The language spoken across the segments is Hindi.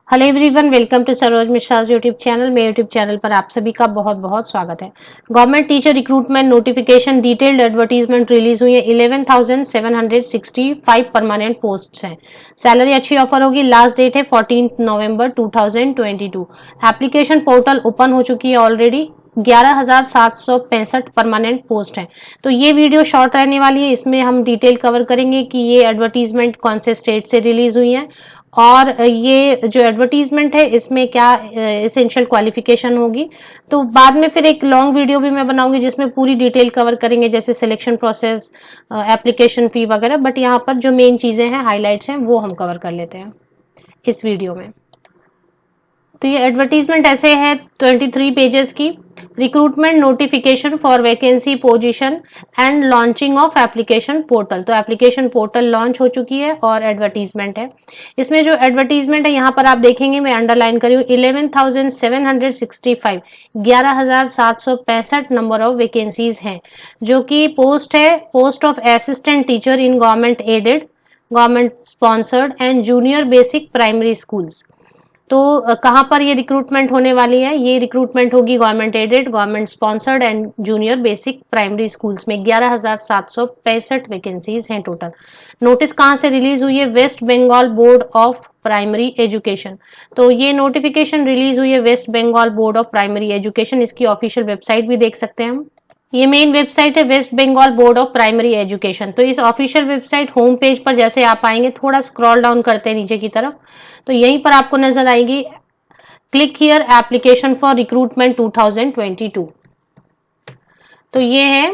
Hello everyone, welcome to Saroj Mishra YouTube channel. मेरे यूट्यूब चैनल पर आप सभी का बहुत बहुत स्वागत है। Government teacher recruitment notification detailed advertisement release हुई है। 11,765 परमानेंट पोस्ट्स हैं। सैलरी अच्छी ऑफर होगी। लास्ट डेट है 14 नवंबर 2022। एप्लीकेशन पोर्टल ओपन हो चुकी है ऑलरेडी। 11,765 परमानेंट पोस्ट हैं। तो ये वीडियो शॉर्ट रहने वाली है। इसमें हम डिटेल कवर करेंगे कि ये एडवर्टीजमेंट कौन से स्टेट से रिलीज हुई है और ये जो एडवर्टीजमेंट है इसमें क्या एसेंशियल क्वालिफिकेशन होगी। तो बाद में फिर एक लॉन्ग वीडियो भी मैं बनाऊंगी जिसमें पूरी डिटेल कवर करेंगे, जैसे सिलेक्शन प्रोसेस, एप्लीकेशन फी वगैरह। बट यहाँ पर जो मेन चीजें हैं, हाईलाइट्स हैं, वो हम कवर कर लेते हैं इस वीडियो में। तो ये एडवर्टीजमेंट ऐसे है 23 पेजेस की। Recruitment notification for vacancy position and launching of application portal. तो एप्लीकेशन पोर्टल लॉन्च हो चुकी है और एडवर्टीजमेंट है। इसमें जो एडवर्टीजमेंट है यहाँ पर आप देखेंगे, मैं अंडरलाइन करी हूँ 11,765 11,765 नंबर ऑफ वैकेंसीज हैं, जो कि पोस्ट है post of assistant teacher in government aided, government sponsored and junior basic primary schools. तो कहाँ पर ये रिक्रूटमेंट होने वाली है? ये रिक्रूटमेंट होगी government aided, government sponsored and junior basic primary schools में। 11,765 वैकेंसीज हैं टोटल। नोटिस कहाँ से रिलीज हुई है? West Bengal board of primary education. तो ये नोटिफिकेशन रिलीज हुई है West Bengal board of primary education. इसकी ऑफिशियल वेबसाइट भी देख सकते हैं हम। ये मेन वेबसाइट है West Bengal board of primary education. तो इस ऑफिशियल वेबसाइट होम पेज पर जैसे आप आएंगे, थोड़ा स्क्रॉल डाउन करते हैं नीचे की तरफ, तो यहीं पर आपको नजर आएगी click here application for recruitment 2022। तो ये है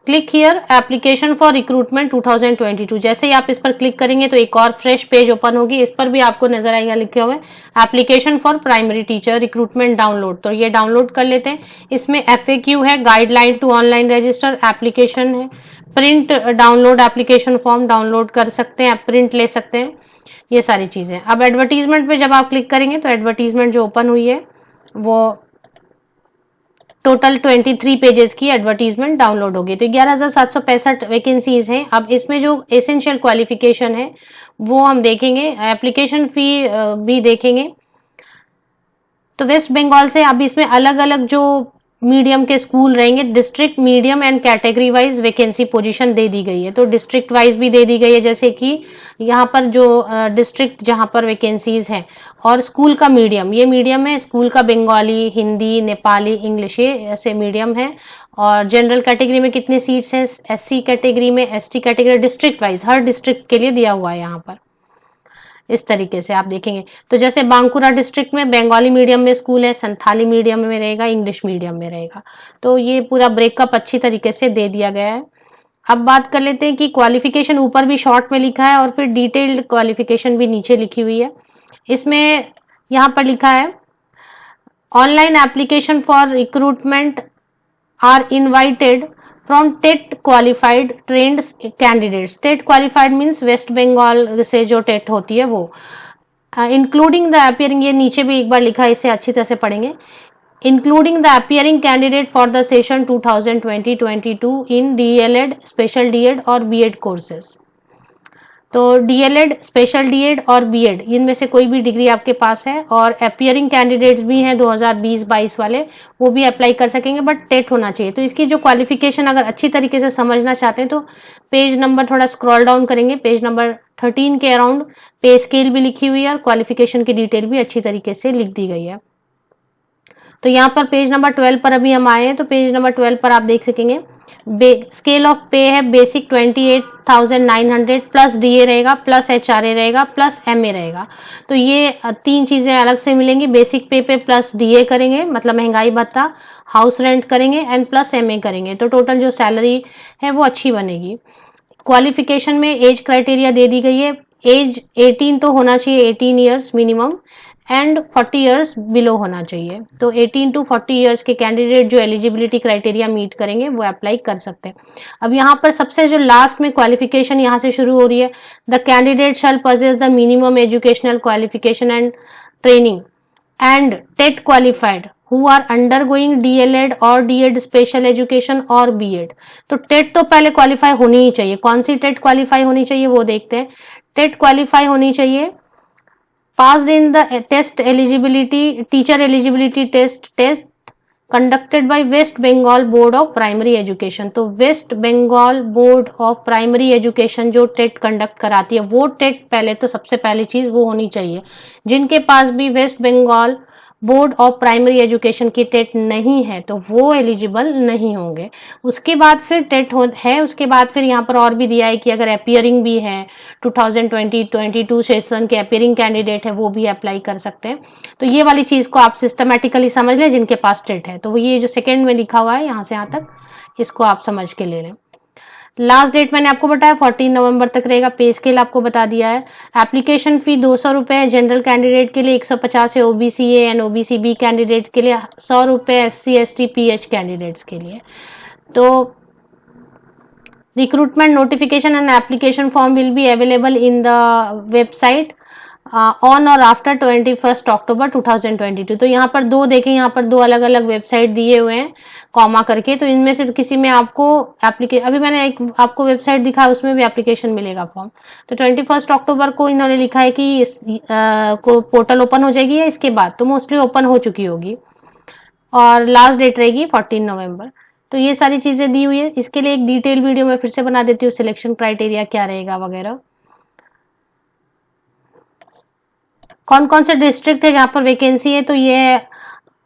click here application for recruitment 2022। जैसे ही आप इस पर क्लिक करेंगे तो एक और फ्रेश पेज ओपन होगी। इस पर भी आपको नजर आएगा लिखे हुए application for primary teacher recruitment download. तो ये डाउनलोड कर लेते हैं। इसमें FAQ है, guideline to online register, application है, print download application form download कर सकते हैं, प्रिंट ले सकते हैं, ये सारी चीजें। अब एडवर्टीजमेंट पे जब आप क्लिक करेंगे तो एडवर्टीजमेंट जो ओपन हुई है वो टोटल 23 पेजेस की एडवर्टीजमेंट डाउनलोड होगी। तो 11,765 वैकेंसीज हैं। अब इसमें जो एसेंशियल क्वालिफिकेशन है वो हम देखेंगे, एप्लीकेशन फी भी देखेंगे। तो वेस्ट बंगाल से अब इसमें अलग अलग जो मीडियम के स्कूल रहेंगे, district, medium and category wise vacancy position दे दी गई है। तो डिस्ट्रिक्ट वाइज भी दे दी गई है, जैसे कि यहाँ पर जो डिस्ट्रिक्ट जहाँ पर वैकेंसीज हैं, और स्कूल का मीडियम, ये मीडियम है स्कूल का, बंगाली, हिंदी, नेपाली, इंग्लिश, ये ऐसे मीडियम है। और जनरल कैटेगरी में कितनी सीट्स हैं, SC कैटेगरी में, ST कैटेगरी, डिस्ट्रिक्ट वाइज हर डिस्ट्रिक्ट के लिए दिया हुआ है यहाँ पर। इस तरीके से आप देखेंगे तो जैसे बांकुरा डिस्ट्रिक्ट में बंगाली मीडियम में स्कूल है, संथाली मीडियम में रहेगा, इंग्लिश मीडियम में रहेगा। तो ये पूरा ब्रेकअप अच्छी तरीके से दे दिया गया है। अब बात कर लेते हैं कि क्वालिफिकेशन ऊपर भी शॉर्ट में लिखा है और फिर डिटेल्ड क्वालिफिकेशन भी नीचे लिखी हुई है। इसमें यहाँ पर लिखा है online application for recruitment are invited from TET qualified trained candidates. TET qualified means West Bengal से जो टेट होती है वो, इंक्लूडिंग द अपियरिंग, ये नीचे भी एक बार लिखा है, इसे अच्छी तरह से पढ़ेंगे, including the appearing candidate for the session 2020-22 in DLED, special DED और BEd courses। तो DLED, स्पेशल DED और BEd, इनमें से कोई भी डिग्री आपके पास है, और अपियरिंग कैंडिडेट्स भी हैं 2020-22 वाले, वो भी अप्लाई कर सकेंगे, बट टेट होना चाहिए। तो इसकी जो क्वालिफिकेशन अगर अच्छी तरीके से समझना चाहते हैं तो पेज नंबर थोड़ा स्क्रॉल डाउन करेंगे, पेज नंबर 13 के अराउंड पे स्केल भी लिखी हुई है और क्वालिफिकेशन की डिटेल भी अच्छी तरीके से लिख दी गई है। तो यहाँ पर पेज नंबर 12 पर अभी हम आए हैं। तो पेज नंबर 12 पर आप देख सकेंगे स्केल ऑफ पे है बेसिक 28,900 प्लस DA रहेगा, प्लस HRA रहेगा, प्लस MA रहेगा। तो ये तीन चीजें अलग से मिलेंगी। बेसिक पे प्लस DA करेंगे, मतलब महंगाई भत्ता, हाउस रेंट करेंगे एंड प्लस MA करेंगे, तो टोटल जो सैलरी है वो अच्छी बनेगी। क्वालिफिकेशन में एज क्राइटेरिया दे दी गई है। एज 18 तो होना चाहिए, 18 years minimum, and 40 years below होना चाहिए। तो 18 to 40 इयर्स के कैंडिडेट जो एलिजिबिलिटी क्राइटेरिया मीट करेंगे वो अप्लाई कर सकते हैं। अब यहाँ पर सबसे जो लास्ट में क्वालिफिकेशन यहाँ से शुरू हो रही है, the candidate shall possess the minimum educational qualification and training and TET qualified who are undergoing DLED और DED स्पेशल एजुकेशन और BEd। तो टेट तो पहले क्वालिफाई होनी ही चाहिए। कौन सी टेट क्वालिफाई होनी चाहिए वो देखते हैं। टेट क्वालिफाई होनी चाहिए passed in the test eligibility, teacher eligibility test conducted by West Bengal Board of Primary Education। तो West Bengal board of primary education जो टेट कंडक्ट कराती है, वो टेट पहले तो सबसे पहली चीज वो होनी चाहिए। जिनके पास भी West Bengal board of primary education की टेट नहीं है तो वो एलिजिबल नहीं होंगे। उसके बाद फिर टेट है, उसके बाद फिर यहाँ पर और भी दिया है कि अगर अपियरिंग भी है 2020-22 सेशन के अपियरिंग कैंडिडेट है वो भी अप्लाई कर सकते हैं। तो ये वाली चीज को आप सिस्टमेटिकली समझ लें जिनके पास टेट है। तो ये जो सेकेंड में लिखा हुआ है यहाँ से यहाँ तक, इसको आप समझ के ले लें। लास्ट डेट मैंने आपको बताया 14 नवंबर तक रहेगा। पे स्केल आपको बता दिया है। एप्लीकेशन फी 200 रुपए है जनरल कैंडिडेट के लिए, 150 है OBC A and OBC B candidate के लिए, 100 रुपए एससी एसटी पीएच कैंडिडेट्स के लिए। तो recruitment notification and application form will be available in the website on और आफ्टर 21 अक्टूबर 2022। तो यहाँ पर दो देखें, यहाँ पर दो अलग अलग वेबसाइट दिए हुए हैं कॉमा करके। तो इनमें से किसी में आपको एप्लीकेशन, अभी मैंने एक आपको वेबसाइट दिखा है उसमें भी एप्लीकेशन मिलेगा फॉर्म। तो 21 अक्टूबर को इन्होंने लिखा है कि को पोर्टल ओपन हो जाएगी या इसके बाद, तो मोस्टली ओपन हो चुकी होगी और लास्ट डेट रहेगी 14 नवंबर। तो ये सारी चीजें दी हुई है। इसके लिए एक डिटेल वीडियो मैं फिर से बना देती हूँ, सिलेक्शन क्राइटेरिया क्या रहेगा वगैरह, कौन कौन से डिस्ट्रिक्ट है जहां पर वैकेंसी है। तो ये है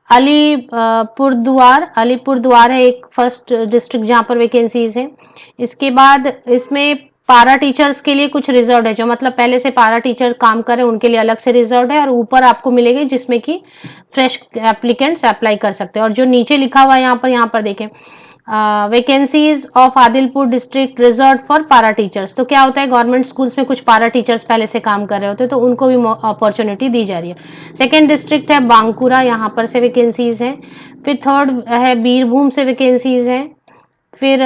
अलीपुरद्वार है एक फर्स्ट डिस्ट्रिक्ट जहां पर वैकेंसीज है। इसके बाद इसमें पारा टीचर्स के लिए कुछ रिजर्व है, जो मतलब पहले से पारा टीचर काम कर रहे हैं उनके लिए अलग से रिजर्व है, और ऊपर आपको मिलेगी जिसमें कि फ्रेश एप्लीकेंट्स अप्लाई कर सकते हैं। और जो नीचे लिखा हुआ है यहाँ पर देखें, vacancies of Adilpur district reserve for पारा टीचर्स। तो क्या होता है, गवर्नमेंट स्कूल्स में कुछ पारा टीचर्स पहले से काम कर रहे होते हैं तो उनको भी अपॉर्चुनिटी दी जा रही है। सेकेंड डिस्ट्रिक्ट है बांकुरा, यहाँ पर से वैकेंसीज हैं। फिर थर्ड है बीरभूम से वैकेंसीज हैं। फिर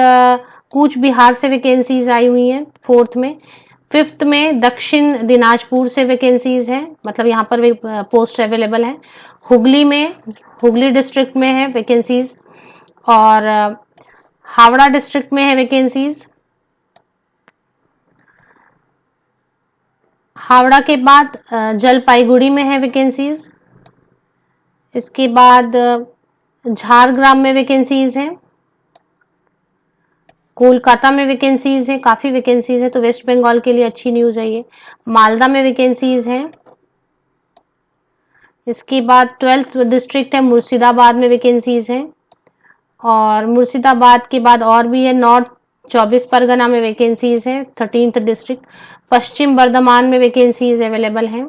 कूच बिहार से वैकेंसीज आई हुई हैं फोर्थ में। फिफ्थ में दक्षिण दिनाजपुर से वैकेंसीज हैं, मतलब यहाँ पर पोस्ट अवेलेबल है। हुगली डिस्ट्रिक्ट में है वैकेंसीज, और हावड़ा डिस्ट्रिक्ट में है वैकेंसीज। हावड़ा के बाद जलपाईगुड़ी में है वैकेंसीज। इसके बाद झारग्राम में वैकेंसीज हैं। कोलकाता में वैकेंसीज है, काफी वैकेंसीज है, तो वेस्ट बंगाल के लिए अच्छी न्यूज है ये। मालदा में वैकेंसीज हैं। इसके बाद 12th डिस्ट्रिक्ट है मुर्शिदाबाद में वैकेंसीज हैं, और मुर्शिदाबाद के बाद और भी है नॉर्थ 24 परगना में वैकेंसीज है 13th डिस्ट्रिक्ट। पश्चिम बर्धमान में वैकेंसीज अवेलेबल हैं।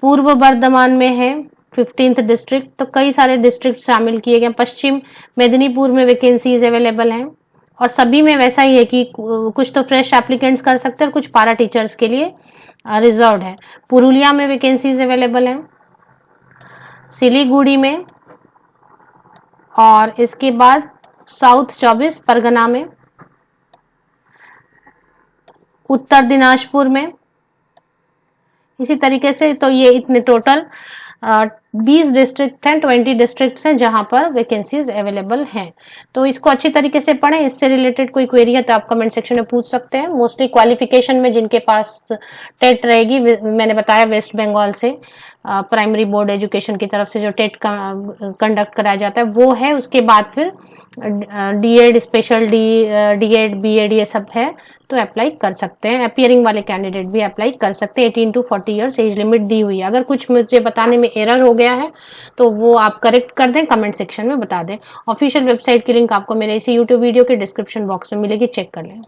पूर्व बर्धमान में है 15th डिस्ट्रिक्ट। तो कई सारे डिस्ट्रिक्ट शामिल किए गए। पश्चिम मेदिनीपुर में वैकेंसीज अवेलेबल हैं, और सभी में वैसा ही है कि कुछ तो फ्रेश एप्लीकेंट्स कर सकते हैं और कुछ पारा टीचर्स के लिए रिजर्व है। पुरुलिया में वैकेंसीज अवेलेबल हैं, सिलीगुड़ी में, और इसके बाद साउथ 24 परगना में, उत्तर दिनाजपुर में। इसी तरीके से तो ये इतने टोटल 20 डिस्ट्रिक्ट हैं, 20 डिस्ट्रिक्ट्स हैं जहां पर वैकेंसीज अवेलेबल हैं। तो इसको अच्छी तरीके से पढ़ें। इससे रिलेटेड कोई क्वेरी है तो आप कमेंट सेक्शन में पूछ सकते हैं। मोस्टली क्वालिफिकेशन में जिनके पास टेट रहेगी, मैंने बताया वेस्ट बंगाल से प्राइमरी बोर्ड एजुकेशन की तरफ से जो टेट कंडक्ट कराया जाता है वो है। उसके बाद फिर डीएड, स्पेशल डीएड, बीएड ये सब है तो अप्लाई कर सकते हैं। अपियरिंग वाले कैंडिडेट भी अप्लाई कर सकते हैं। 18 to 40 ईयर्स एज लिमिट दी हुई है। अगर कुछ मुझे बताने में एरर हो गया है तो वो आप करेक्ट कर दें, कमेंट सेक्शन में बता दें। ऑफिशियल वेबसाइट की लिंक आपको मेरे इसी यूट्यूब वीडियो के डिस्क्रिप्शन बॉक्स में मिलेगी, चेक कर लें।